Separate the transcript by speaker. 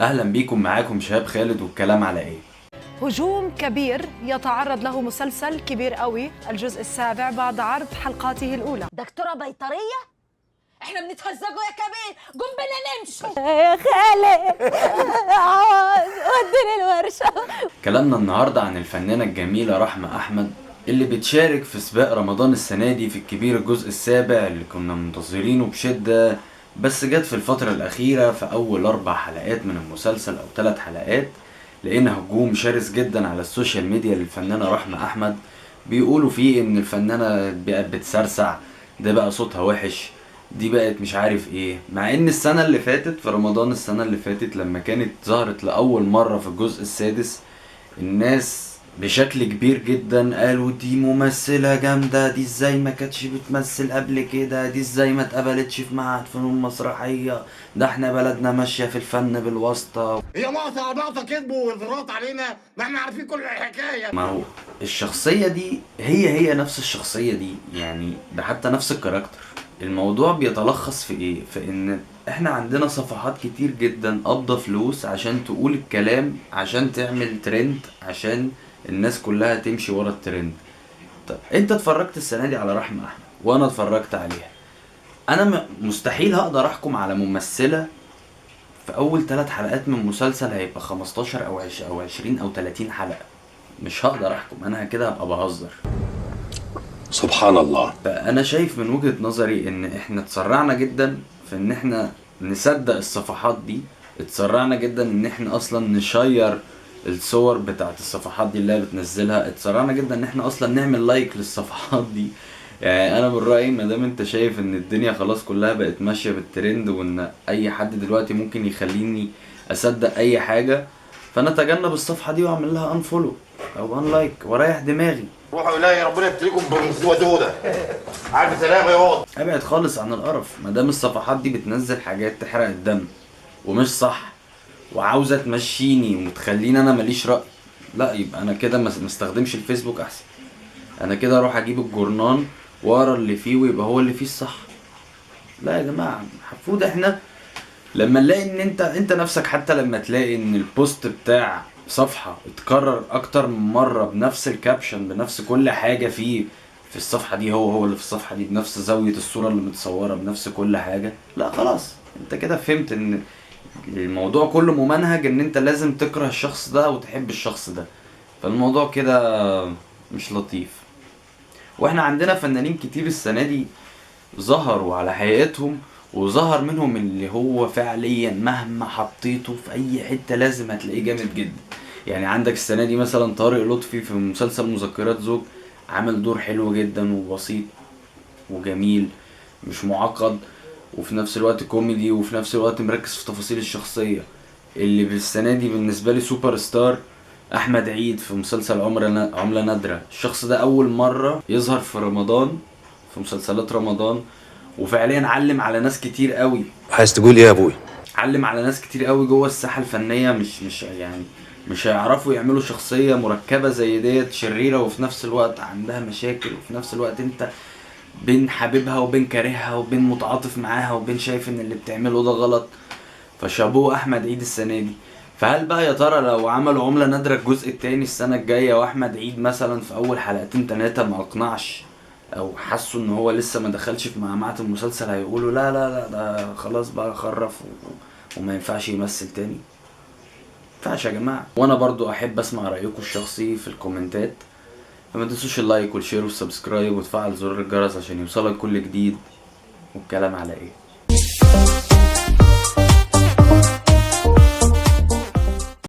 Speaker 1: اهلا بيكم، معاكم شهاب خالد والكلام على ايه؟
Speaker 2: هجوم كبير يتعرض له مسلسل كبير قوي الجزء السابع بعد عرض حلقاته الأولى.
Speaker 3: دكتورة بيطرية؟ احنا بنتهزقوا يا كبير، قم بنا نمشي
Speaker 4: يا خالد وديني الورشة.
Speaker 1: كلامنا النهارده عن الفنانة الجميلة رحمة أحمد اللي بتشارك في سباق رمضان السنة دي في الكبير الجزء السابع اللي كنا منتظرينه بشدة، بس جت في الفترة الأخيرة في أول 4 حلقات من المسلسل أو 3 حلقات لقينا هجوم شرس جدا على السوشيال ميديا للفنانة رحمة أحمد، بيقولوا فيه إن الفنانة بقت بتسرسع، ده بقى صوتها وحش، دي بقت مش عارف ايه. مع ان السنة اللي فاتت في رمضان السنة اللي فاتت لما كانت ظهرت لأول مرة في الجزء السادس الناس بشكل كبير جدا قالوا دي ممثلة جامدة، دي ازاي ما كانتش بتمثل قبل كده، دي ازاي ما اتقبلتش في معهد فنون مسرحية، ده احنا بلدنا ماشية في الفن بالواسطة.
Speaker 5: هي نقطة كذب وانفراط علينا، ما احنا عارفين كل الحكاية.
Speaker 1: ما هو الشخصية دي هي نفس الشخصية دي، يعني ده حتى نفس الكاركتر. الموضوع بيتلخص في ايه؟ في ان احنا عندنا صفحات كتير جدا قابضة فلوس عشان تقول الكلام، عشان تعمل ترند، عشان الناس كلها تمشي ورا الترند. طب انت اتفرجت السنة دي على رحمة احمد وانا اتفرجت عليها، انا مستحيل هقدر احكم على ممثلة في اول 3 حلقات من مسلسل هيبقى 15 او 20 او 30 حلقة، مش هقدر احكم، انا كده هبقى بهزر.
Speaker 5: سبحان الله.
Speaker 1: فانا شايف من وجهة نظري ان احنا اتسرعنا جدا في ان احنا نصدق الصفحات دي، اتسرعنا جدا ان احنا اصلا نشير الصور بتاعت الصفحات دي اللي هي بتنزلها، اتسرعنا جدا ان احنا اصلا نعمل لايك للصفحات دي. يعني انا من رأيي مادام انت شايف ان الدنيا خلاص كلها بقت ماشية بالترند وان اي حد دلوقتي ممكن يخليني اصدق اي حاجة، فانا اتجنب الصفحة دي واعمل لها انفولو او ان لايك واريح دماغي.
Speaker 5: روحوا الهي ربنا يبتليكم بودودة. عارف سلام يا واد.
Speaker 1: ابعد خالص عن القرف، مادام الصفحات دي بتنزل حاجات تحرق الدم ومش صح وعاوزه تمشيني وتخليني انا ماليش راي، لا يبقى انا كده مستخدمش الفيسبوك احسن. انا كده اروح اجيب الجورنان واقرا اللي فيه ويبقى هو اللي فيه الصح. لا يا جماعه المفروض احنا لما نلاقي ان انت نفسك، حتى لما تلاقي ان البوست بتاع صفحة اتكرر اكتر من مرة بنفس الكابشن بنفس كل حاجة فيه في الصفحة دي، هو اللي في الصفحة دي بنفس زاوية الصورة اللي متصورة بنفس كل حاجة، لا خلاص انت كده فهمت ان الموضوع كله ممنهج ان انت لازم تكره الشخص ده وتحب الشخص ده، فالموضوع كده مش لطيف. واحنا عندنا فنانين كتير السنة دي ظهروا على حقيقتهم، وظهر منهم اللي هو فعليا مهما حطيته في اي حتة لازم هتلاقيه جامد جدا. يعني عندك السنة دي مثلا طارق لطفي في مسلسل مذكرات زوج عمل دور حلو جدا وبسيط وجميل مش معقد، وفي نفس الوقت كوميدي، وفي نفس الوقت مركز في تفاصيل الشخصية. اللي بالسنة دي بالنسبة لي سوبر ستار احمد عيد في مسلسل عملة نادرة، الشخص ده اول مرة يظهر في رمضان في مسلسلات رمضان، وفعليا علم على ناس كتير قوي.
Speaker 6: عايز تقول ايه يا ابوي؟
Speaker 1: علم على ناس كتير قوي جوه الساحة الفنية، مش هيعرفوا يعملوا شخصية مركبة زي ديت شريرة وفي نفس الوقت عندها مشاكل، وفي نفس الوقت انت بين حبيبها وبين كارهها وبين متعاطف معاها وبين شايف ان اللي بتعمله ده غلط. فشابوه احمد عيد السنة دي. فهل بقى يا ترى لو عملوا عملة نادرة الجزء التاني السنة الجاية واحمد عيد مثلا في اول 2-3 ما اقنعش او حسوا ان هو لسه ما دخلش في معمعة المسلسل، هيقولوا لا لا لا ده خلاص بقى خرف وما ينفعش يمثل تاني؟ ينفعش يا جماعة. وانا برضو احب اسمع رأيكم الشخصي في الكومنتات، فما تنسوش اللايك والشير والسبسكرايب وتفعل زر الجرس عشان يوصلك كل جديد. والكلام على ايه؟